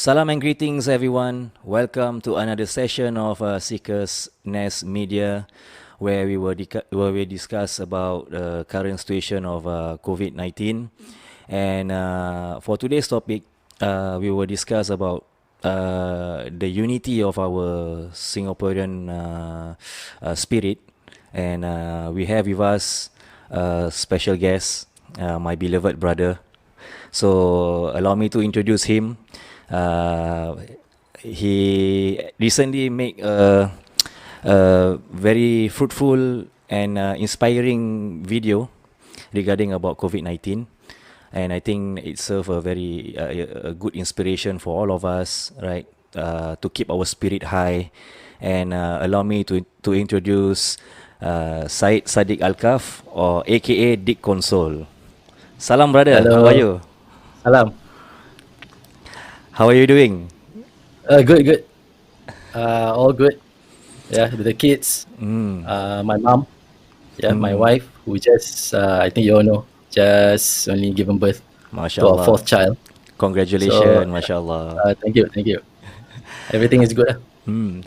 Salam and greetings, everyone. Welcome to another session of Seekers Nest Media, where we discuss about the current situation of COVID-19. And for today's topic, we will discuss about the unity of our Singaporean spirit. And we have with us a special guest, my beloved brother. So allow me to introduce him. He recently made a very fruitful and inspiring video regarding about COVID-19, and I think it served a very a good inspiration for all of us, right? To keep our spirit high, and allow me to introduce Sadiq Alkaff, or AKA Diqonsole. Salam, brother. How are Hello, you? salam. How are you doing? Good. All good. Yeah, the kids, Mm, my mom, yeah, my mm. wife, who just, I think you all know, just only given birth to our MashaAllah. fourth child. So, Congratulations, MashaAllah. thank you. Everything is good.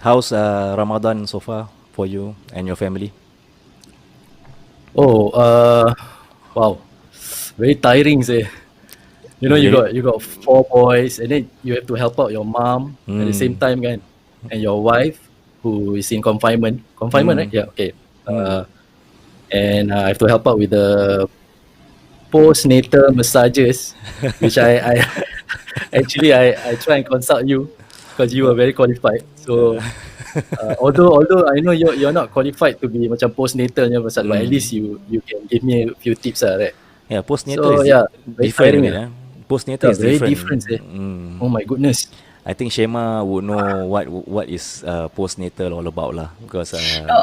How's Ramadan so far for you and your family? Oh, wow, very tiring, say. You know, Really? you got four boys, and then you have to help out your mom at the same Mm, time, kan? And your wife, who is in confinement. Confinement, right? mm, Yeah, okay. mm. And I have to help out with the postnatal massages, which I actually I try and consult you because you are very qualified. So although I know you're not qualified to be macam postnatal punya massage, but at least Mm. you can give me a few tips lah, right? Yeah, postnatal So is yeah, very different a tiring bit. ah. Postnatal Yeah, is very different. different eh. Mm. Oh my goodness. I think Shema would know what is postnatal all about lah, because No,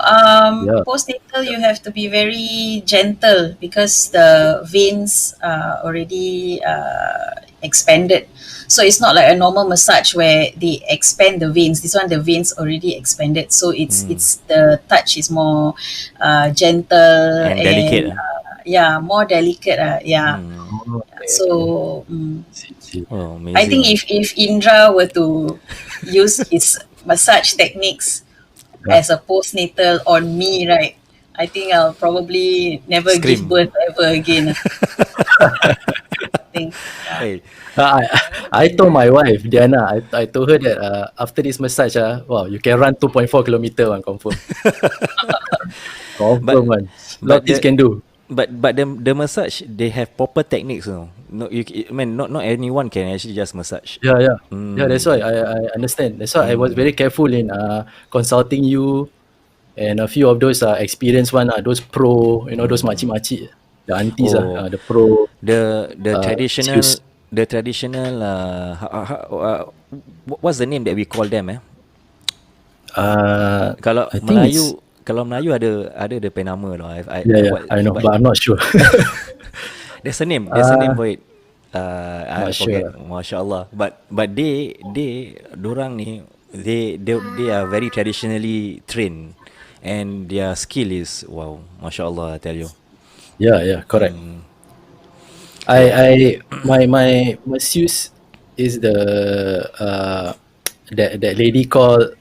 Yeah. postnatal you have to be very gentle because the veins are already expanded. So it's not like a normal massage where they expand the veins. This one the veins already expanded. So it's the touch is more gentle and delicate. and yeah, more delicate. Yeah. Mm. Oh, okay. So See. Oh, I think amazing. if Indra were to use his massage techniques Yeah. as a postnatal on me, right? I think I'll probably never give Scream. birth ever again. I think, yeah. Hey, Uh, I told my wife Diana, I told her that after this massage, wow, you can run 2.4 kilometer one confirm. but Confirm one. but Lot things the can do. but the massage, they have proper techniques, you know. No, I mean, not anyone can actually just massage. Yeah. Yeah, that's why Mm. I understand. That's why I was very careful in consulting you and a few of those experienced one, those pro, those makcik-makcik, the aunties, Oh, the pro the traditional excuse. the traditional what's the name that we call them, eh? Uh, Kalau I think it's, Melayu ada the penama tau. yeah, What, I know, but but I'm not sure. there's a name uh, for it. I Not forget. sure. Masya Allah. But they dorang ni, they are very traditionally trained, and their skill is wow. Masya Allah, I tell you. Yeah, correct. Mm. My masseuse is the that lady called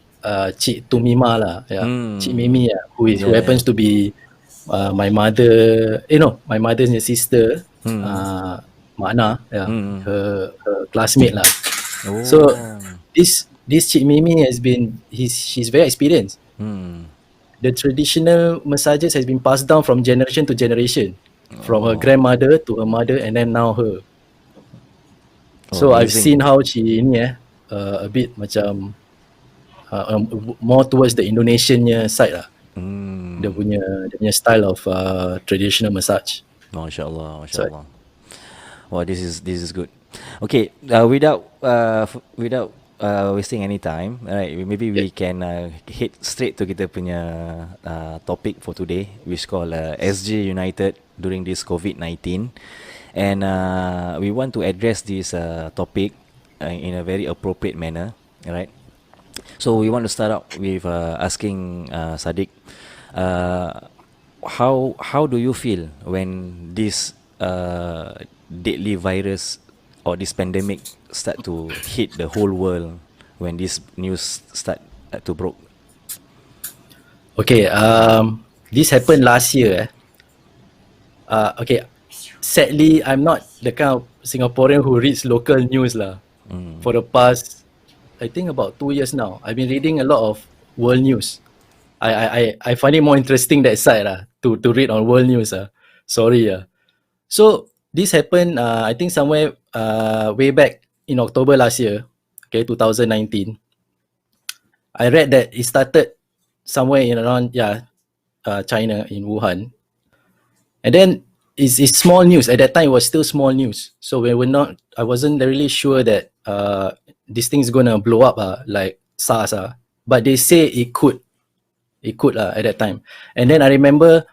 Cik Tumima lah, yeah, Cik Mm. Mimi, who Yeah, yeah. happens to be my mother, my mother's sister, Mm. Makna, yeah, Mm. her classmate lah. So Oh. this Cik Mimi she's very experienced. Mm. The traditional massages has been passed down from generation to generation, from her Oh. grandmother to her mother, and then now her. Oh, So I've seen amazing. how she ni a bit macam more towards the Indonesian side lah. Dia Mm. punya style of traditional massage. Masya Allah, Masya So Allah. Wow, this is good. Okay, without wasting any time, right? Maybe yeah, we can hit straight to kita punya topic for today, which called SG United during this COVID-19, and we want to address this topic in a very appropriate manner, right? So we want to start out with asking Sadiq, uh, how do you feel when this deadly virus or this pandemic start to hit the whole world when this news start to broke? Okay, this happened last year. Okay, sadly, I'm not the kind of Singaporean who reads local news lah. For the past, I think about 2 years now, I've been reading a lot of world news. I find it more interesting that side lah, to read on world news. Sorry. So this happened, I think somewhere way back in October last year, okay, 2019. I read that it started somewhere in around China, in Wuhan. And then it's small news. At that time, it was still small news. So I wasn't really sure that this thing's gonna blow up like SARS. But they say it could at that time. And then I remember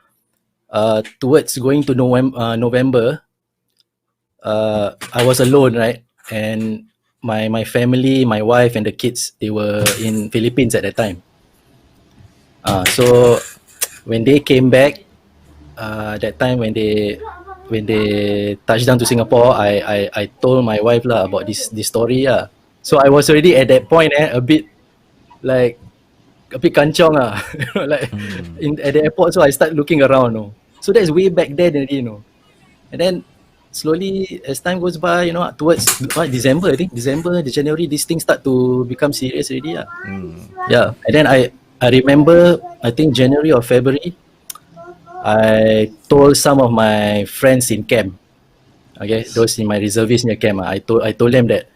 towards going to November, I was alone, right? And my family, my wife and the kids, they were in Philippines at that time. So when they came back, that time when they touched down to Singapore, I told my wife lah about this story. So I was already at that point a bit kanchong like at the airport. So I start looking around. So that's way back then already. And then slowly as time goes by, towards December, I think December, January, these things start to become serious already. Yeah. And then I remember, I think January or February, I told some of my friends in camp, okay, those in my reservist near camp, I told them that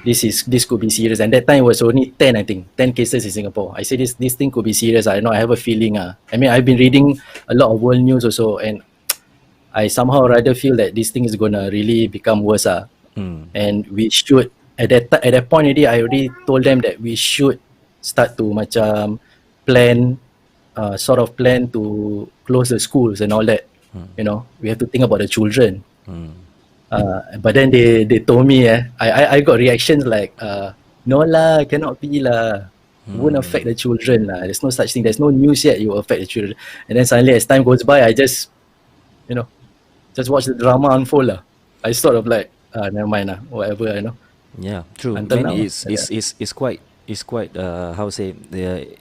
this could be serious. And that time was only 10, I think, 10 cases in Singapore. I said this thing could be serious. I have a feeling. I mean, I've been reading a lot of world news also, and I somehow rather feel that this thing is gonna really become worse. And we should at that point already, I already told them that we should start to macam plan to close the schools and all that. We have to think about the children. But then they told me, I got reactions like, no lah, cannot be lah, won't affect the children lah. There's no such thing. There's no news yet it will affect the children. And then suddenly as time goes by, I just watch the drama unfold lah. I sort of like, never mind lah, whatever, Yeah, true. Until now, it's quite how say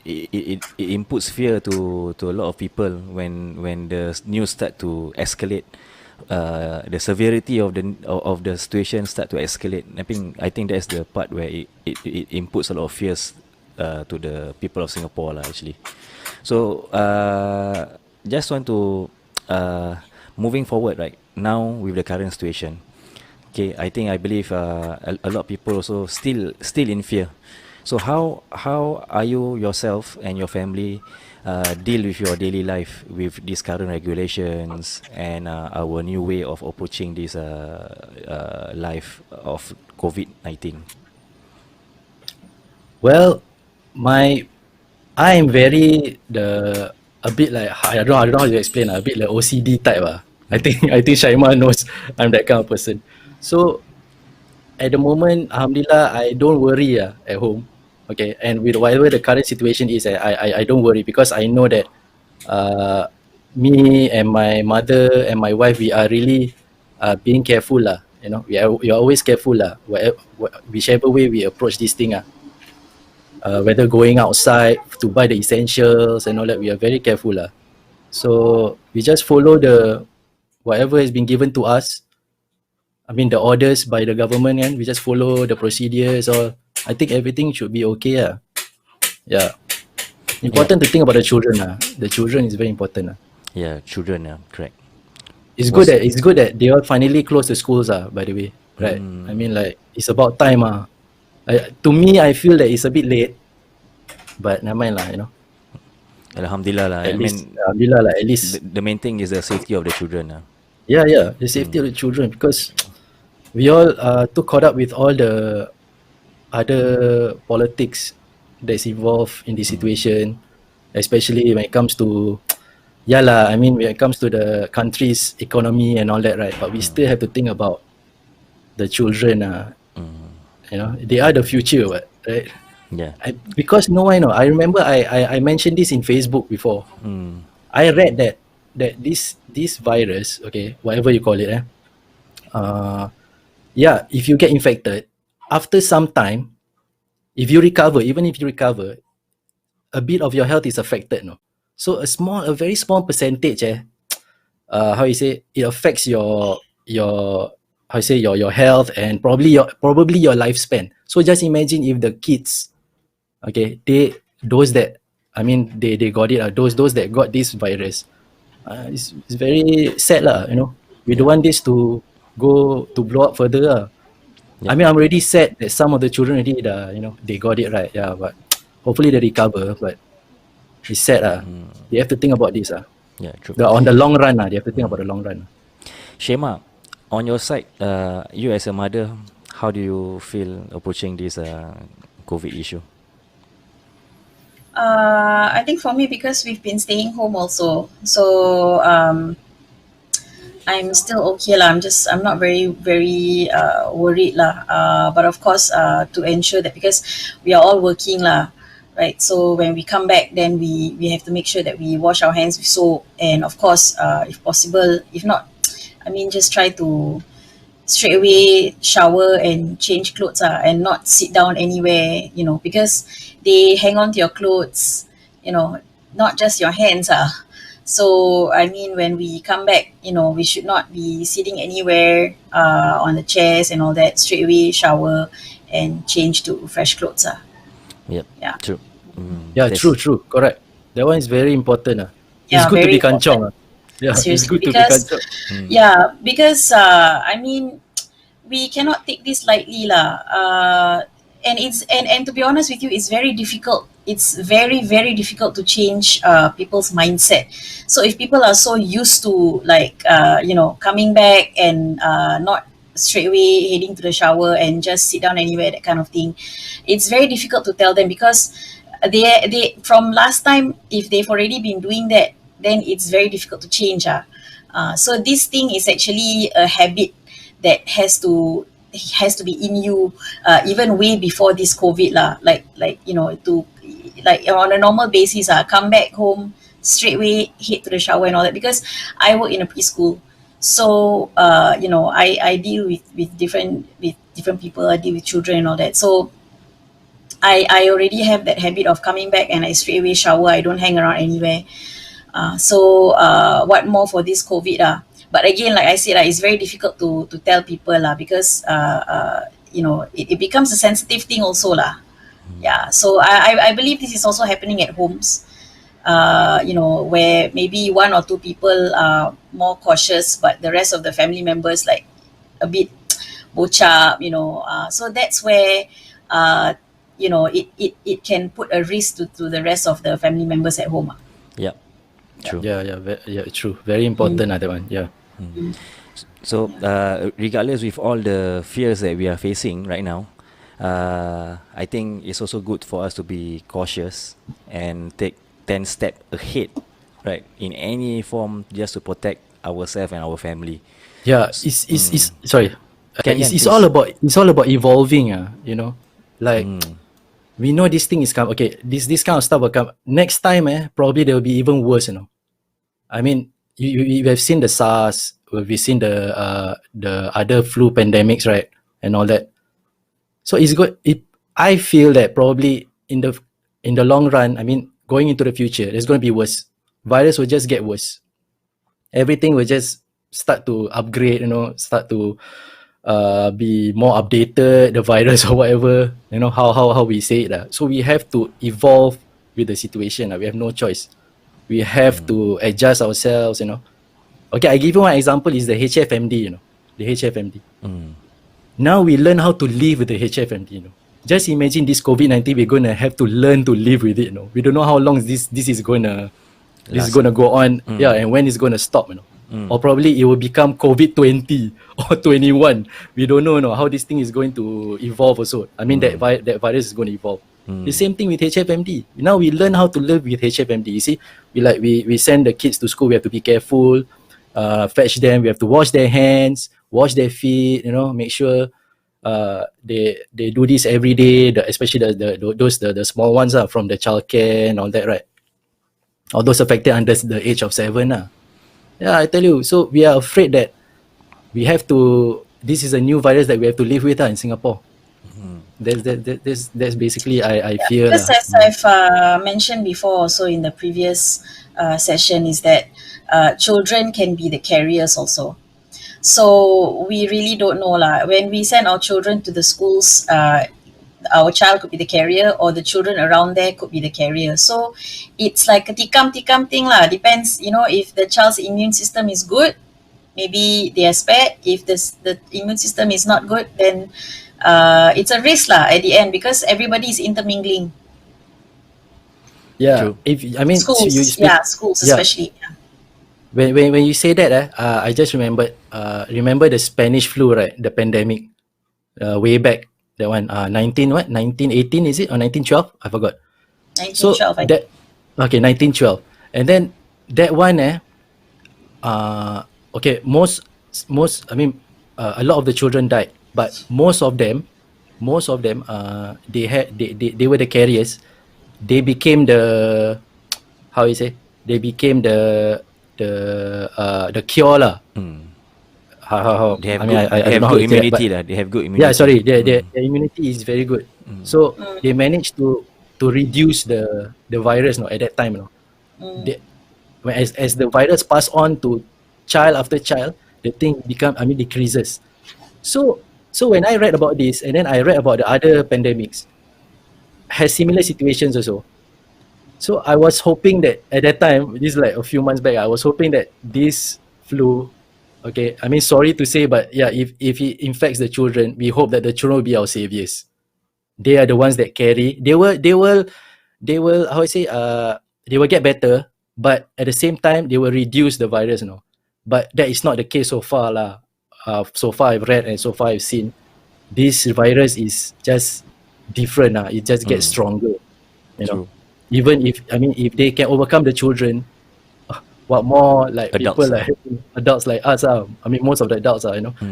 it inputs fear to a lot of people when the news start to escalate. The severity of the situation start to escalate. I think that's the part where it inputs a lot of fears to the people of Singapore lah, actually. So just want to moving forward right now with the current situation. Okay, I believe a lot of people also still in fear. So how are you yourself and your family deal with your daily life with these current regulations and our new way of approaching this life of COVID-19? Well, I'm very a bit like, I don't know how to explain, a bit like OCD type. I think Shaima knows I'm that kind of person. So at the moment, alhamdulillah, I don't worry at home. Okay, and with whatever the current situation is, I don't worry, because I know that me and my mother and my wife, we are really being careful lah. We are always careful lah. Whichever way we approach this thing, whether going outside to buy the essentials and all that, we are very careful lah. So we just follow whatever has been given to us. I mean, the orders by the government, and we just follow the procedures. Or I think everything should be okay. Yeah. Important to think about the children. The children is very important. Yeah, children. Correct. It's good that they all finally close the schools. By the way, right? I mean, like, it's about time. To me, I feel that it's a bit late, but never mind lah. Alhamdulillah lah. Alhamdulillah lah. At least the main thing is the safety of the children. Yeah, the safety of the children, because we all too caught up with all the other politics that's involved in this situation, especially when it comes to when it comes to the country's economy and all that, right? But we still have to think about the children. They are the future, right? Yeah. Because I remember I mentioned this in Facebook before. I read that this virus, okay, whatever you call it, yeah, if you get infected, after some time, if you recover, even if you recover, a bit of your health is affected, no? So a very small percentage, how you say, it affects your how you say your health and probably your lifespan. So just imagine if the kids, okay, those that they got it, those that got this virus, it's very sad lah, you know. We Yeah. don't want this to go to blow up further lah. I Yeah. mean, I'm already sad that some of the children already, you know, they got it right. Yeah, but hopefully they recover. But it's sad. They have to think about this. Yeah. True. On the long run, they have to think about the long run. Shema, on your side, you as a mother, how do you feel approaching this COVID issue? I think for me, because we've been staying home also, so I'm still okay lah. I'm not very worried lah. But of course, to ensure that, because we are all working lah, right? So when we come back, then we have to make sure that we wash our hands with soap, and of course, if possible, if not, I mean, just try to straight away shower and change clothes, and not sit down anywhere, you know, because they hang on to your clothes, you know, not just your hands. So I mean, when we come back, you know, we should not be sitting anywhere on the chairs and all that. Straight away shower and change to fresh clothes. Yep. Yeah. True. Yeah, That's- true, correct. That one is very important. It's Yeah, good to very be kanchong. Yeah, Seriously, it's good to be because kanchong. yeah, because I mean, we cannot take this lightly lah. And to be honest with you, it's very difficult. It's very difficult to change people's mindset. So if people are so used to, like, you know, coming back and not straight away heading to the shower and just sit down anywhere, that kind of thing, it's very difficult to tell them, because they from last time, if they've already been doing that, then it's very difficult to change. So this thing is actually a habit that has to be in you, even way before this COVID lah. Like you know, to, like, on a normal basis, come back home straight away, head to the shower and all that, because I work in a preschool. So you know, I deal with different people. I deal with children and all that. So I already have that habit of coming back and I straight away shower. I don't hang around anywhere. So what more for this COVID? But again, like I said, it's very difficult to tell people because you know, it becomes a sensitive thing also lah. Yeah. So I believe this is also happening at homes. You know, where maybe one or two people are more cautious, but the rest of the family members, like, a bit bocap, you know. So that's where you know, it can put a risk to the rest of the family members at home. Yep. True. Yeah, true. Very important, that one. Yeah. So, regardless with all the fears that we are facing right now, I think it's also good for us to be cautious and take 10 steps ahead, right? In any form, just to protect ourselves and our family. Yeah, it's sorry. Can, It's please. all about evolving, you know. Like, we know this thing is coming. Okay, this kind of stuff will come next time. Probably there will be even worse, you know. I mean, you have seen the SARS, we've seen the other flu pandemics, right, and all that. So it's good. I feel that probably in the long run, I mean, going into the future, it's going to be worse. Virus will just get worse. Everything will just start to upgrade, you know, start to be more updated, the virus or whatever, you know, how we say it. So we have to evolve with the situation. We have no choice. We have to adjust ourselves, you know. Okay, I give you one example is the HFMD, you know, the HFMD. Now we learn how to live with the HFMD, you know. Just imagine this COVID-19, we're going to have to learn to live with it, you know. We don't know how long this is going to go on, yeah, and when it's going to stop, you know. Or probably it will become COVID-20 or 21. We don't know, you know, how this thing is going to evolve also. I mean, that virus is going to evolve. The same thing with HFMD. Now we learn how to live with HFMD. You see, we send the kids to school. We have to be careful, fetch them. We have to wash their hands, wash their feet. You know, make sure they do this every day. Especially the small ones from the childcare and all that, right? All those affected under the age of 7. Yeah, I tell you. So we are afraid that we have to this is a new virus that we have to live with in Singapore. That's basically I Yeah, fear because lah. as I've mentioned before also in the previous session is that children can be the carriers also. So we really don't know lah. When we send our children to the schools, our child could be the carrier or the children around there could be the carrier. So it's like a tikam thing lah. Depends, if the child's immune system is good, maybe they are spared. If the immune system is not good, then it's a risk lah at the end because everybody is intermingling. Yeah, True. if I mean Schools, you speak, schools yeah. especially. Yeah. When you say that, I just remember the Spanish flu, right? The pandemic, way back. That one, 1918 is it or 1912? I forgot. 1912, I think. That, okay, 1912, and then that one, okay, most, I mean, a lot of the children died, but most of them, they were the carriers. They became the, how you say? They became the cure lah. How They have I mean, good, I they have don't know how good to say that, immunity but lah. They have good immunity. yeah, sorry, their immunity is very good. So they managed to reduce the virus, at that time, They, as the virus pass on to child after child, the thing decreases. So when I read about this, and then I read about the other pandemics, has similar situations also. So I was hoping that at that time, this is like a few months back, I was hoping that this flu, okay, I mean, sorry to say, but yeah, if it infects the children, we hope that the children will be our saviors. They are the ones that carry. They will how I say, they will get better, but at the same time they will reduce the virus, But that is not the case so far lah. So far I've read and so far I've seen, this virus is just different. It just gets stronger. True. Even if they can overcome the children, what more like Adults, people like adults like us most of the adults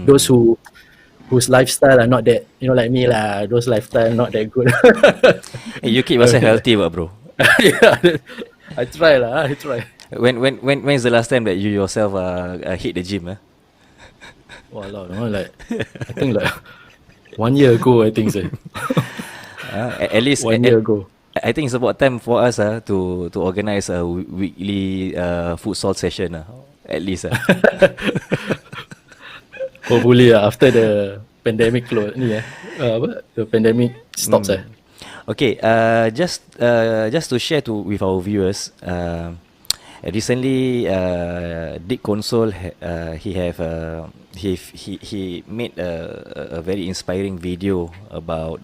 those whose lifestyle are not that, like me lah, those lifestyle not that good. Hey, you keep yourself healthy, bro. Yeah, I try. When is the last time that you yourself hit the gym? Walao, like I think like 1 year ago, I think so. At least 1 year ago. I think it's about time for us to organize a weekly futsal session at least. Hopefully after the pandemic the pandemic stops. Okay, just to share with our viewers, recently Diqonsole he made a very inspiring video about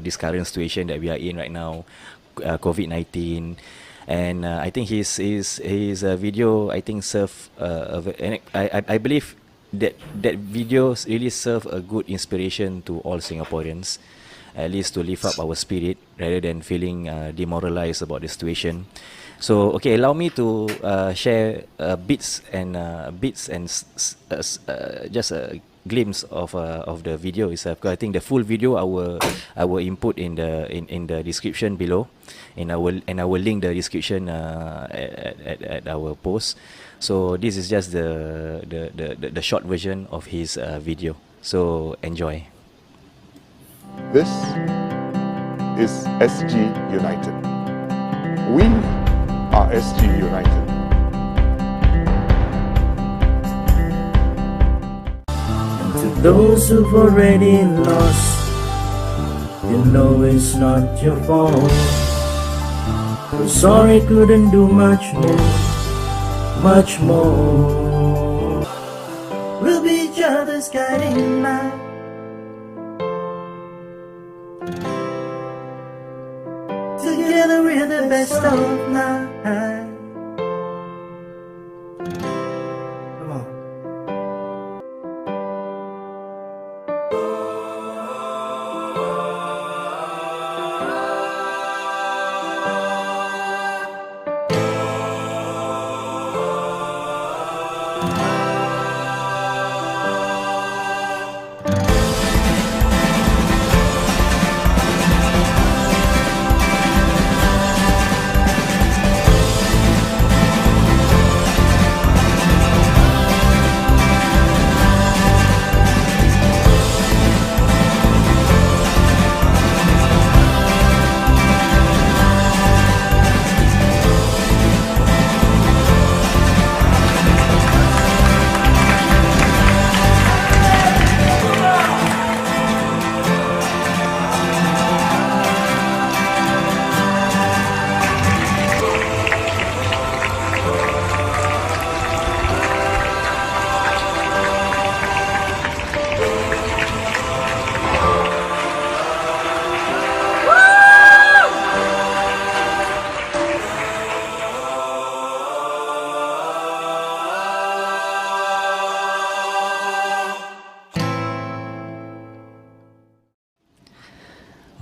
this current situation that we are in right now, COVID-19, and I think his video, I think, I believe that video really serve a good inspiration to all Singaporeans, at least to lift up our spirit rather than feeling demoralized about the situation. So, okay, allow me to share bits and just a glimpse of the video itself. Because I think the full video I will input in the description below, and I will link the description at our post. So this is just the short version of his video. So enjoy. This is SG United. We are SG United. And to those who've already lost, you know it's not your fault. We're sorry, couldn't do much more. We'll be each other's guiding light. Together we're the best of life. Come on.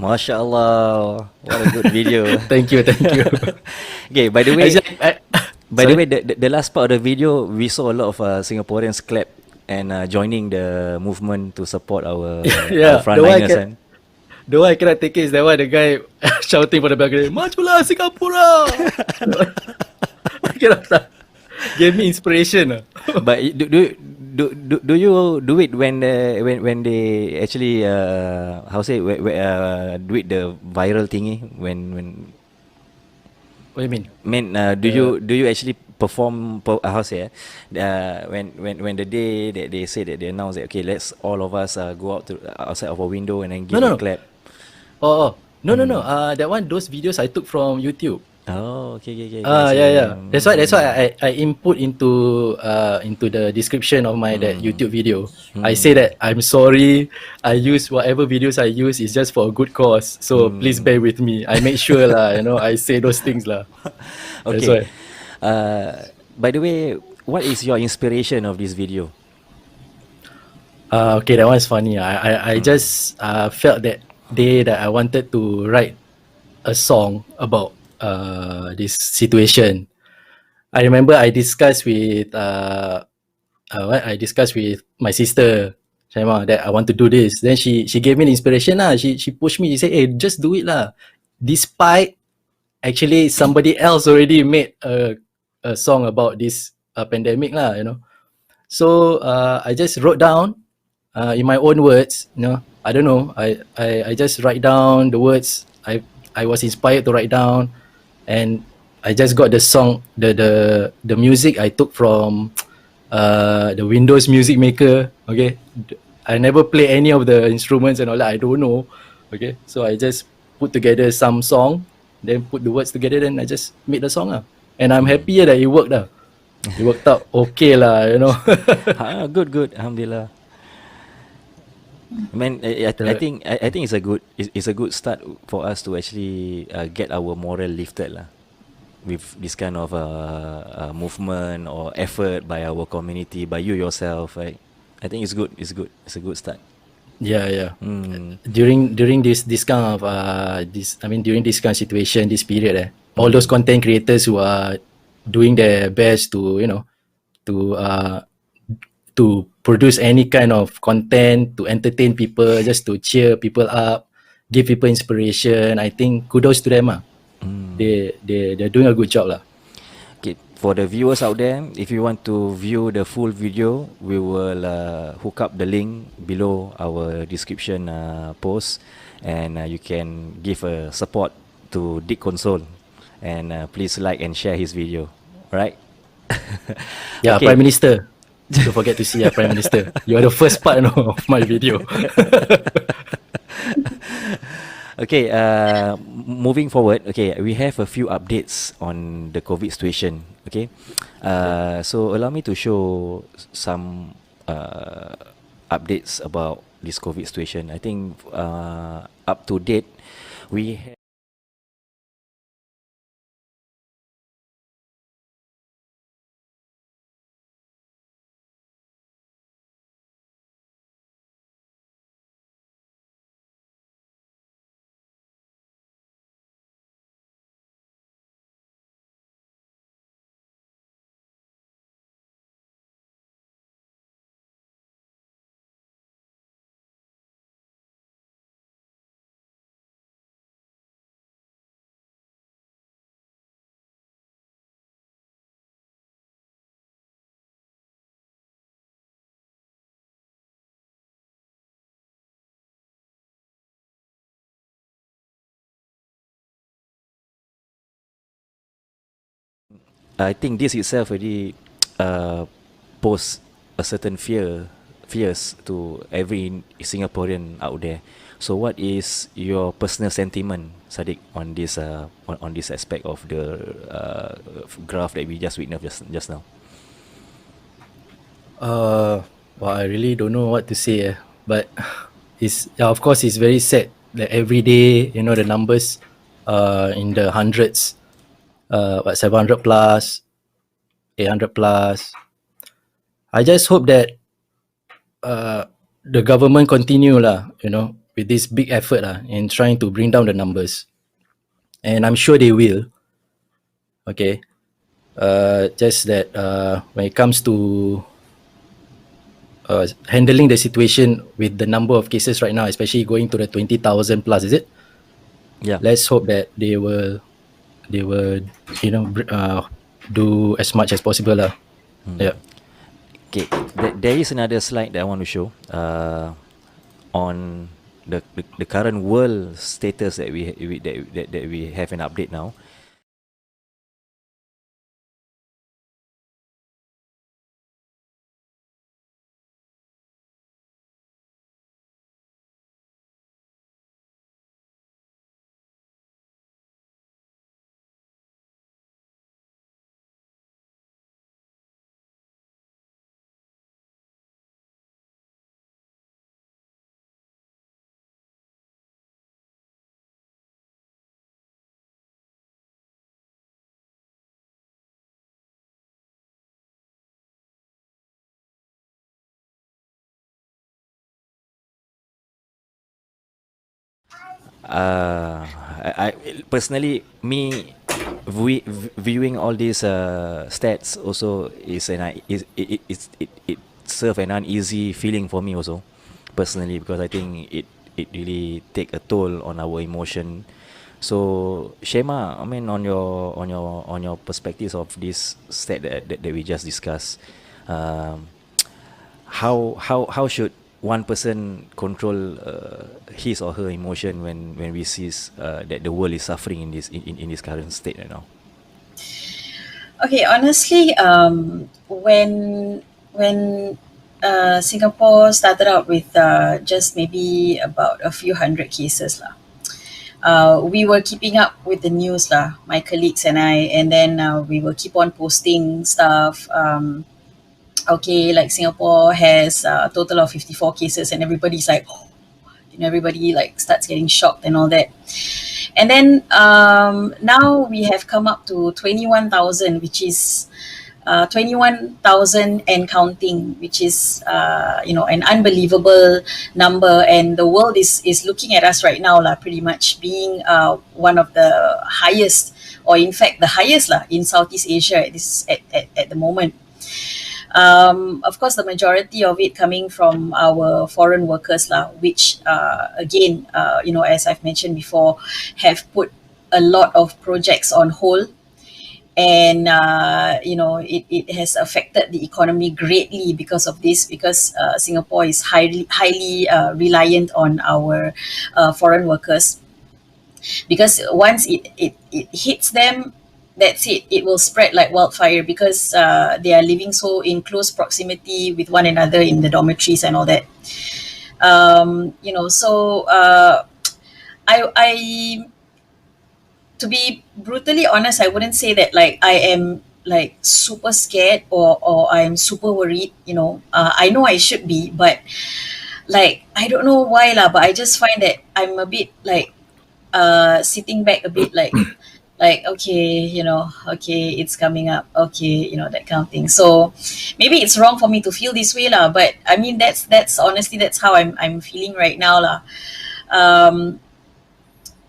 Masya Allah, what a good video. Thank you. Okay, by the way, Actually, sorry? the last part of the video, we saw a lot of Singaporeans clap and joining the movement to support our Yeah, frontliners. And the one I cannot take it is that one, the guy shouting from the balcony, Majulah Singapura! I cannot stop. Gave me inspiration. but do you do it when they actually do it the viral thingy when What do you mean? do you actually perform when the day that they say that they announce that, okay, let's all of us go out to outside of a window and then give No. a clap. No. That one, those videos I took from YouTube. Oh, okay. Yeah. That's why I input into the description of my that YouTube video. I say that I'm sorry. I use whatever videos I use is just for a good cause. So please bear with me. I make sure lah. I say those things lah. That's why. Okay. By the way, what is your inspiration of this video? Okay, that one's funny. I just felt that day that I wanted to write a song about this situation. I remember I discussed with my sister Shaima that I want to do this. Then she gave me the inspiration lah. She pushed me. She said, "Hey, just do it lah." Despite actually somebody else already made a song about this pandemic lah. So I just wrote down in my own words. I don't know. I just write down the words. I was inspired to write down, and I just got the song, the music I took from the Windows Music Maker. Okay, I never play any of the instruments and all that. I don't know. Okay, so I just put together some song, then put the words together, then I just made the song and I'm happy that it worked It worked out okay lah. Good. Alhamdulillah. Man, I think it's a good start for us to actually get our moral lifted lah, with this kind of movement or effort by our community, by you yourself, right? I think it's good. It's a good start. Yeah. During this kind of during this kind of situation, this period, all those content creators who are doing their best to to produce any kind of content to entertain people, just to cheer people up, give people inspiration. I think kudos to them. They're doing a good job lah. Okay, for the viewers out there, if you want to view the full video, we will hook up the link below our description post, and you can give a support to Diqonsole, and please like and share his video, right? Yeah, Okay. Prime Minister. Don't forget to see Prime Minister. You are the first part of my video. Okay, moving forward, okay, we have a few updates on the COVID situation, okay? So allow me to show some updates about this COVID situation. I think up to date, we have I think this itself already pose a certain fears to every Singaporean out there. So what is your personal sentiment, Sadiq, on this on this aspect of the graph that we just witnessed just now? Well, I really don't know what to say, but of course it's very sad that every day, the numbers in the hundreds, 700 plus, 800 plus. I just hope that the government continue lah, with this big effort in trying to bring down the numbers, and I'm sure they will. Okay, just that when it comes to handling the situation with the number of cases right now, especially going to the 20,000 plus, is it? Yeah. Let's hope that they will do as much as possible lah. Yeah. Okay, there is another slide that I want to show on the current world status that we have an update now. I personally, viewing all these stats also is it serve an uneasy feeling for me also, personally, because I think it really take a toll on our emotion. So Shema, I mean, on your perspectives of this stat that we just discussed, how should one person control his or her emotion when we see that the world is suffering in this current state right now? Okay, honestly, when Singapore started out with just maybe about a few hundred cases lah, we were keeping up with the news lah, my colleagues and I, and then we will keep on posting stuff. Okay, like Singapore has a total of 54 cases, and everybody's like, oh, everybody like starts getting shocked and all that. And then now we have come up to 21,000, which is 21,000 and counting, which is an unbelievable number. And the world is looking at us right now lah, pretty much being one of the highest, or in fact the highest lah, in Southeast Asia at the moment. Of course, the majority of it coming from our foreign workers lah, which again, as I've mentioned before, have put a lot of projects on hold, and it has affected the economy greatly because of this. Because Singapore is highly reliant on our foreign workers. Because once it hits them, that's it. It will spread like wildfire, because they are living so in close proximity with one another in the dormitories and all that. So I to be brutally honest, I wouldn't say that like I am like super scared or I'm super worried. I know I should be, but like I don't know why lah. But I just find that I'm a bit like sitting back a bit like okay, it's coming up, okay, that kind of thing. So maybe it's wrong for me to feel this way lah, but I mean that's honestly that's how I'm feeling right now lah.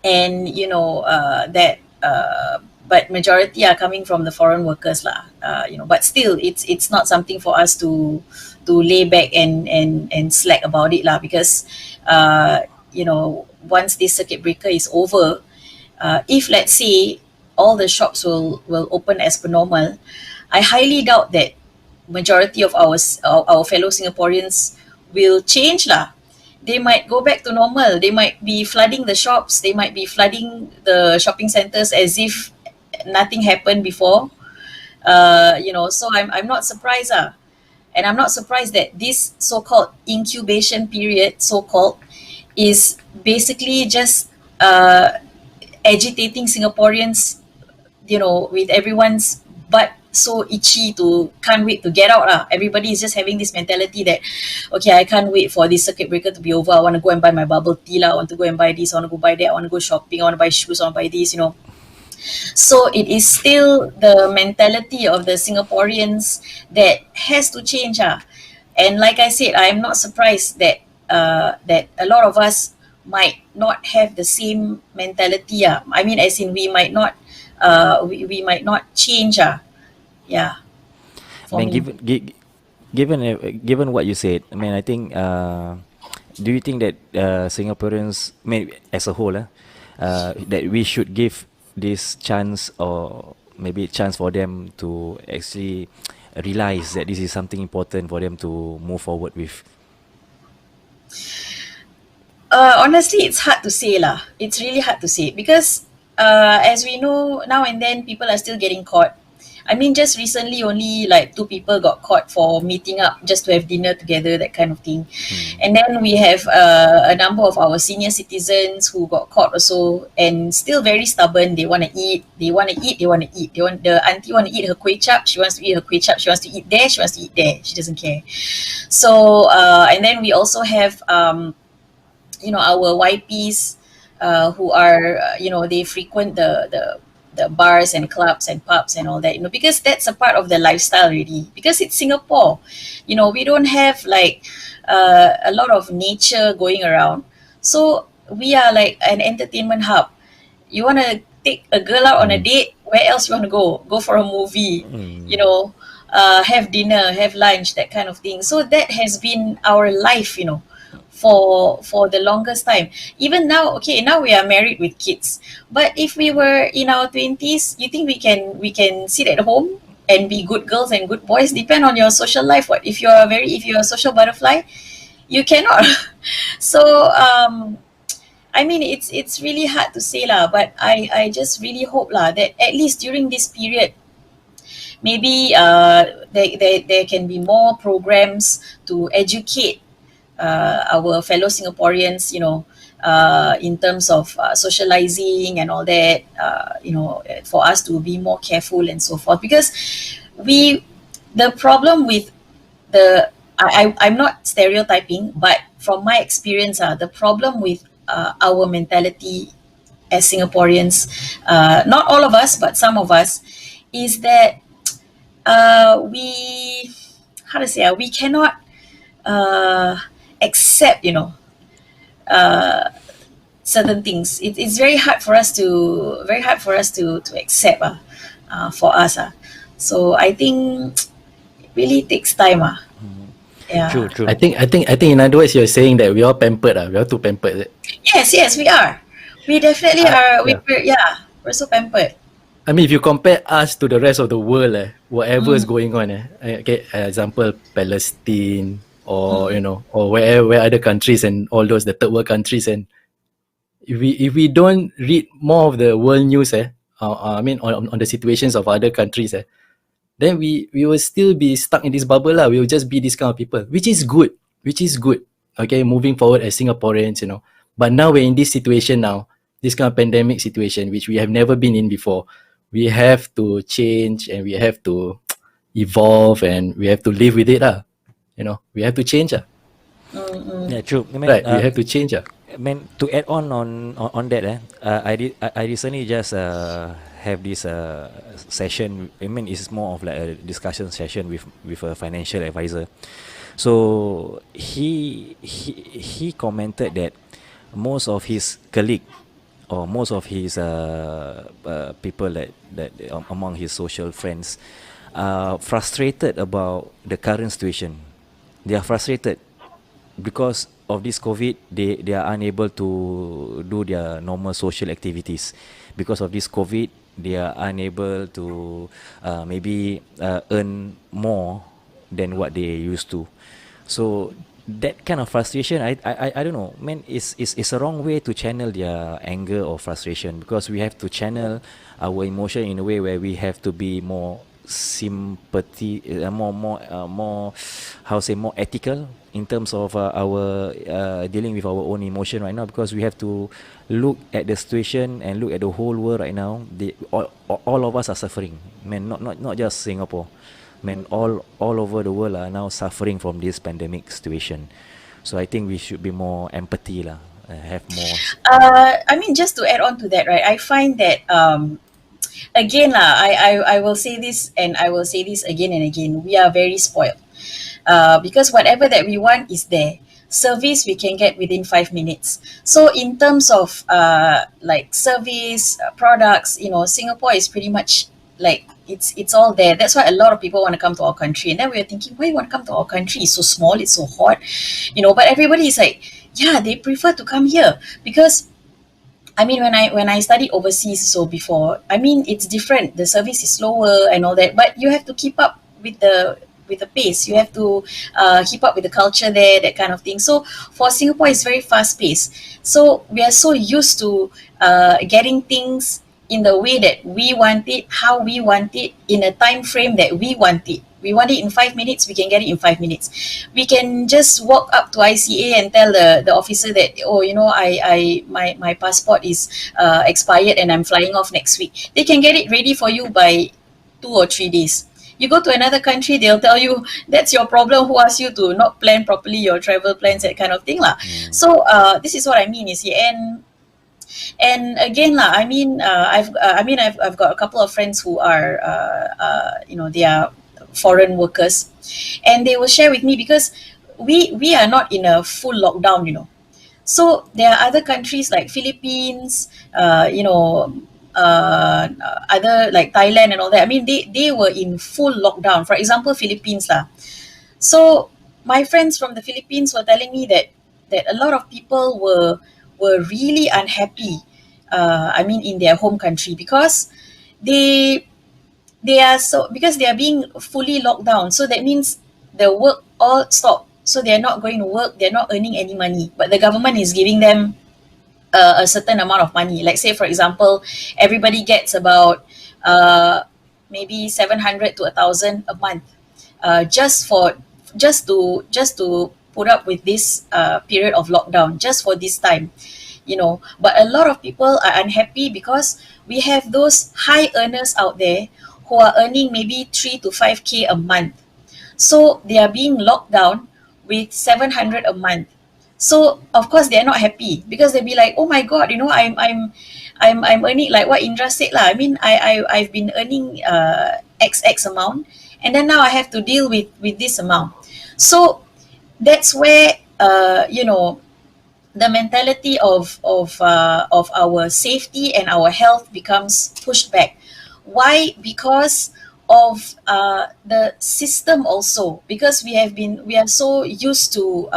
And but majority are coming from the foreign workers lah. But still it's not something for us to lay back and slack about it lah, because once this circuit breaker is over, if let's say all the shops will open as per normal, I highly doubt that majority of our fellow Singaporeans will change lah. They might go back to normal. They might be flooding the shops. They might be flooding the shopping centers as if nothing happened before. So I'm not surprised and I'm not surprised that this so-called incubation period, so-called, is basically just agitating Singaporeans, with everyone's butt so itchy to can't wait to get out lah. Everybody is just having this mentality that, okay, I can't wait for this circuit breaker to be over. I want to go and buy my bubble tea lah. I want to go and buy this. I want to go buy that. I want to go shopping. I want to buy shoes. I want to buy this. So it is still the mentality of the Singaporeans that has to change. And like I said, I am not surprised that that a lot of us might not have the same mentality. I mean, as in we might not, we might not change. Yeah, I for mean, me. given what you said, I mean, I think, do you think that Singaporeans, I mean, as a whole, that we should give this chance, or maybe chance for them to actually realize that this is something important for them to move forward with? Honestly, it's hard to say lah. It's really hard to say because, as we know, now and then people are still getting caught. I mean, just recently, only like 2 people got caught for meeting up just to have dinner together, that kind of thing. And then we have a number of our senior citizens who got caught also, and still very stubborn. They want to eat. They want to eat. They want to eat. The auntie want to eat her kway chap. She wants to eat her kway chap. She wants to eat there. She wants to eat there. She doesn't care. So, and then we also have our YPs, who are, they frequent the bars and clubs and pubs and all that, because that's a part of the lifestyle already, because it's Singapore. We don't have like a lot of nature going around, so we are like an entertainment hub. You want to take a girl out on a date, where else you want to go for a movie, have dinner, have lunch, that kind of thing. So that has been our life, for the longest time. Even now, okay, now we are married with kids, but if we were in our 20s, you think we can sit at home and be good girls and good boys? Depend on your social life. What if you're a social butterfly? You cannot. So I mean, it's really hard to say lah, but I just really hope lah that at least during this period, maybe there can be more programs to educate our fellow Singaporeans, in terms of socializing and all that, for us to be more careful and so forth. Because the problem with I'm not stereotyping, but from my experience, the problem with our mentality as Singaporeans, not all of us, but some of us, is that we, how to say, we cannot accept, certain things. It's very hard for us to accept, for us. So I think it really takes time. Yeah. True. I think in other words you're saying that we are pampered. We are too pampered. Yes, we are. We definitely are. We're so pampered. I mean, if you compare us to the rest of the world, whatever is going on, okay, example Palestine, or or where other countries and all those, the third world countries, and if we don't read more of the world news, I mean on the situations of other countries, then we will still be stuck in this bubble lah. We will just be this kind of people, which is good. Okay, moving forward as Singaporeans, But now we're in this situation now, this kind of pandemic situation, which we have never been in before. We have to change and we have to evolve and we have to live with it lah. We have to change lah. Yeah, true. I mean, Right, we have to change lah. I mean, to add on that, I recently just have this session. I mean, it's more of like a discussion session with a financial advisor. So he commented that most of his colleague, or most of his people that among his social friends, are frustrated about the current situation. They are frustrated because of this COVID. They are unable to do their normal social activities. Because of this COVID, they are unable to maybe earn more than what they used to. So that kind of frustration, I don't know, man, it's a wrong way to channel their anger or frustration, because we have to channel our emotion in a way where we have to be more sympathy, more more ethical in terms of our dealing with our own emotion right now, because we have to look at the situation and look at the whole world right now. All of us are suffering, man, not just Singapore. Man, all over the world are now suffering from this pandemic situation. So I think we should be more empathy lah, have more. I mean, just to add on to that, right? I find that again lah, I will say this and I will say this again and again. We are very spoiled, because whatever that we want is there. service we can get within 5 minutes. So in terms of like service, products, Singapore is pretty much like it's all there. That's why a lot of people want to come to our country. And then we are thinking, why you want to come to our country? It's so small, it's so hot, but everybody is like, yeah, they prefer to come here because I mean, when I studied overseas, so before, I mean, it's different. The service is slower and all that, but you have to keep up with the pace. You have to keep up with the culture there, that kind of thing. So for Singapore, it's very fast paced. So we are so used to getting things in the way that we want it, how we want it, in a time frame that we want it. We want it in 5 minutes, we can get it in 5 minutes. We can just walk up to ICA and tell the officer that, my passport is expired and I'm flying off next week. They can get it ready for you by 2 or 3 days. You go to another country, they'll tell you, that's your problem, who asked you to not plan properly your travel plans, that kind of thing lah. So this is what I mean, you see. And again lah, I've got a couple of friends who are they are foreign workers, and they will share with me because we are not in a full lockdown. So there are other countries like Philippines, other like Thailand and all that. I mean, they were in full lockdown. For example, Philippines lah. So my friends from the Philippines were telling me that a lot of people were really unhappy. In their home country because they are being fully locked down. So that means the work all stopped. So they're not going to work. They're not earning any money. But the government is giving them a certain amount of money. Like say, for example, everybody gets about maybe 700 to 1,000 a month, just to put up with this period of lockdown, just for this time. But a lot of people are unhappy because we have those high earners out there who are earning maybe 3 to 5K a month. So they are being locked down with 700 a month. So of course they're not happy because they'll be like, oh my God, I'm earning like what Indra said lah. I mean, I've been earning XX amount, and then now I have to deal with this amount. So that's where the mentality of our safety and our health becomes pushed back. Why? Because of the system also, because we are so used to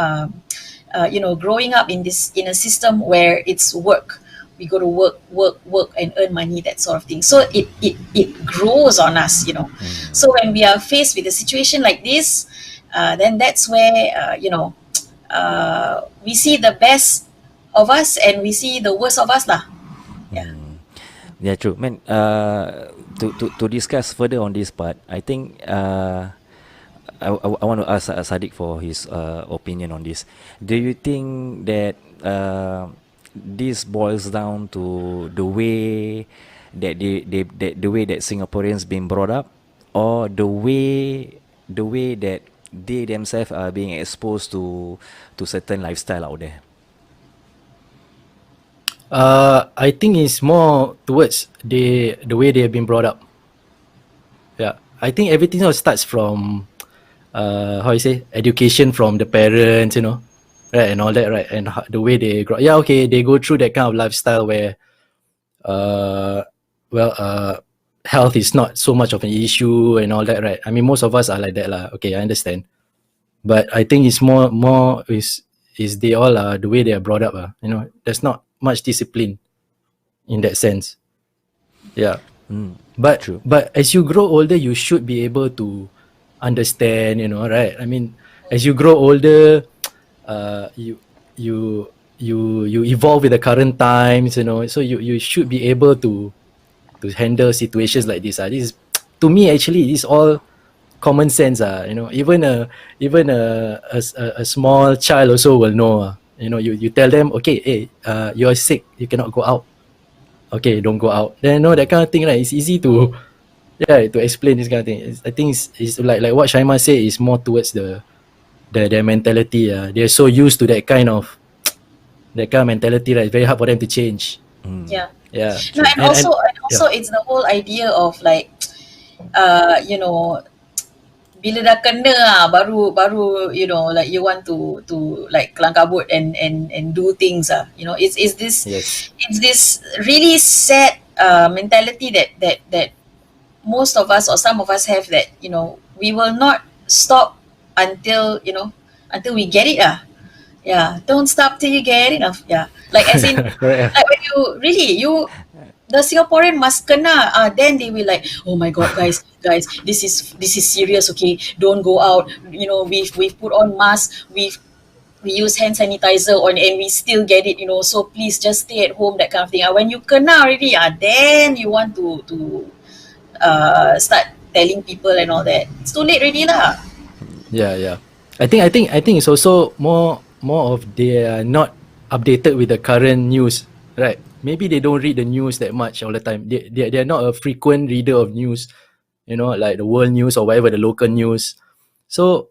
growing up in a system where it's work. We go to work and earn money, that sort of thing. So it grows on us. So when we are faced with a situation like this, then that's where we see the best of us and we see the worst of us lah. Yeah, true. Man, to discuss further on this part, I think I want to ask Sadiq for his opinion on this. Do you think that this boils down to the way that the way that Singaporeans been brought up, or the way that they themselves are being exposed to certain lifestyle out there? I think it's more towards the way they have been brought up. Yeah, I think everything else starts from education from the parents, right, and all that, right, and the way they grow. Yeah, okay, they go through that kind of lifestyle where, health is not so much of an issue and all that, right? I mean, most of us are like that, lah. Okay, I understand, but I think it's more is they all are the way they are brought up, there's not much discipline in that sense. Yeah. But True. But as you grow older, you should be able to understand, right? I mean, as you grow older, you evolve with the current times, so you should be able to handle situations like this. This is, to me, actually, this is all common sense. Even a small child also will know. You tell them, okay, hey, you are sick, you cannot go out. Okay, don't go out. Then that kind of thing, right? It's easy to explain this kind of thing. I think it's like what Shaima said, is more towards their mentality. They're so used to that kind of mentality, right? It's very hard for them to change. Yeah. Yeah. No, and also it's the whole idea of like bila dah kena baru you know, like you want to like kelang kabut and do things it's this Yes. it's this really sad mentality that most of us or some of us have, that we will not stop until until we get it. Yeah, don't stop till you get enough. Yeah, like as in Correct. like when the Singaporean must kena, then they will like, oh my god, guys, this is serious. Okay, don't go out. We've put on masks, we use hand sanitizer on, and we still get it. So please just stay at home, that kind of thing. When you kena already, then you want to start telling people and all that. It's too late already lah. Yeah. I think it's also more of they are not updated with the current news, right? Maybe they don't read the news that much all the time. They're not a frequent reader of news, like the world news or whatever, the local news. So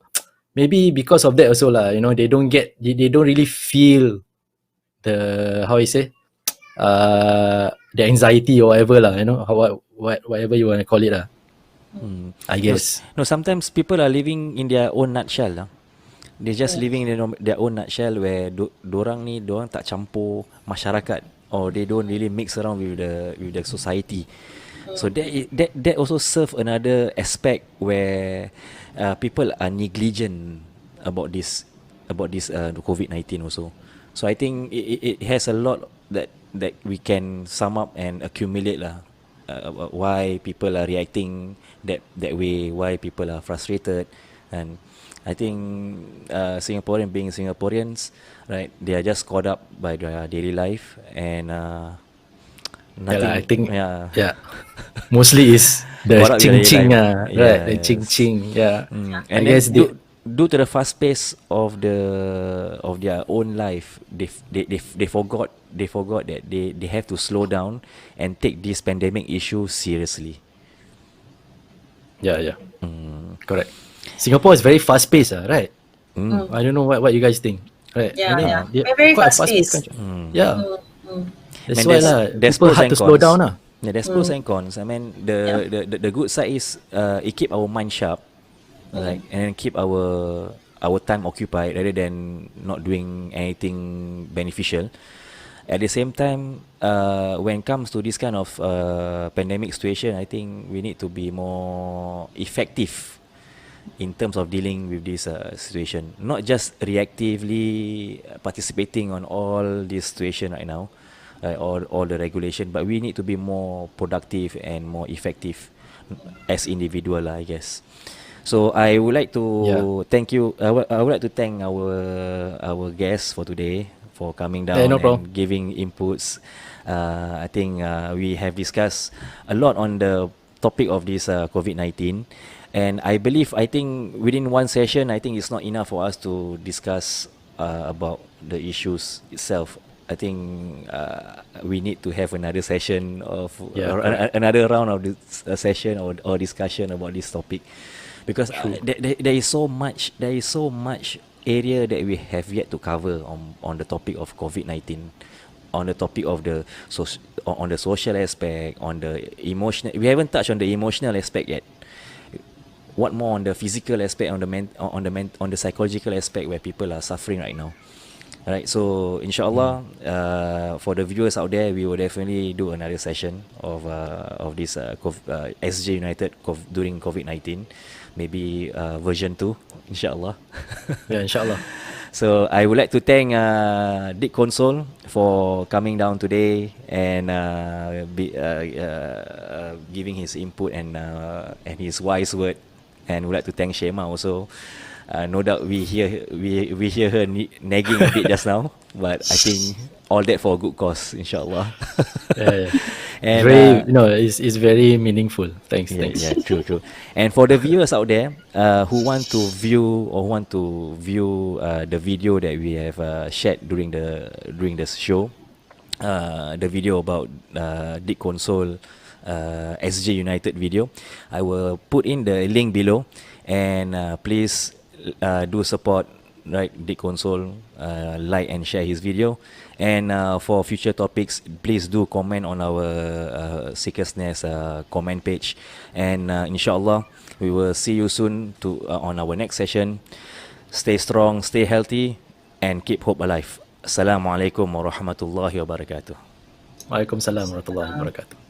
maybe because of that also lah, they don't really feel the, how you say, the anxiety or whatever lah, whatever you want to call it lah. I guess. No, sometimes people are living in their own nutshell lah. They're just living in their own nutshell, where dorang tak campur masyarakat, or they don't really mix around with the society. So that also serve another aspect where people are negligent about this COVID-19 also. So I think it has a lot that we can sum up and accumulate lah. Why people are reacting that way, why people are frustrated. And I think Singaporean being Singaporeans, right, they are just caught up by their daily life, and nothing. I think mostly is the Caught up with ching their ching daily life. right, the Yes. ching ching, And I guess due to the fast pace of their own life, they forgot that they have to slow down and take this pandemic issue seriously. yeah. Correct. Singapore is very fast paced, right? I don't know what you guys think, right? Yeah, I think yeah. they're We're very quite a fast-paced. country. Yeah, that's And why lah. there's People pros had and to slow cons. down lah. Yeah, there's pros and cons. I mean, the good side is it keep our mind sharp, like, and keep our time occupied rather than not doing anything beneficial. At the same time, when it comes to this kind of pandemic situation, I think we need to be more effective in terms of dealing with this situation. Not just reactively participating on all this situation right now, all the regulation, but we need to be more productive and more effective as individual, I guess. So I would like to thank you. I would like to thank our guests for today for coming down no problem. and giving inputs. I think we have discussed a lot on the topic of this COVID-19, and I think within one session, I think it's not enough for us to discuss about the issues itself. I think we need to have another session of another round of this session or discussion about this topic, because there is so much area that we have yet to cover on the topic of COVID-19, on the topic of on the social aspect, on the emotional. We haven't touched on the emotional aspect yet. What more on the physical aspect, on the psychological aspect where people are suffering right now. Alright, so inshallah, for the viewers out there, we will definitely do another session of this SGUNITED during COVID-19, maybe version 2, inshallah. Yeah, inshallah. So I would like to thank Diqonsole for coming down today and giving his input and his wise word, and would like to thank Shema also. No doubt we hear her nagging a bit just now, but I think all that for a good cause, inshallah. Yeah. And very, it's very meaningful. Thanks. yeah, true. And for the viewers out there who want to view the video that we have shared during the show, the video about Diqonsole SGUNITED video, I will put in the link below, and please do support, right, Diqonsole, like and share his video, and for future topics, please do comment on our Seekers Nest comment page, and inshallah We will see you soon on our next session. Stay strong, stay healthy, and keep hope alive. Assalamualaikum warahmatullahi wabarakatuh. Waalaikumsalam warahmatullahi wabarakatuh.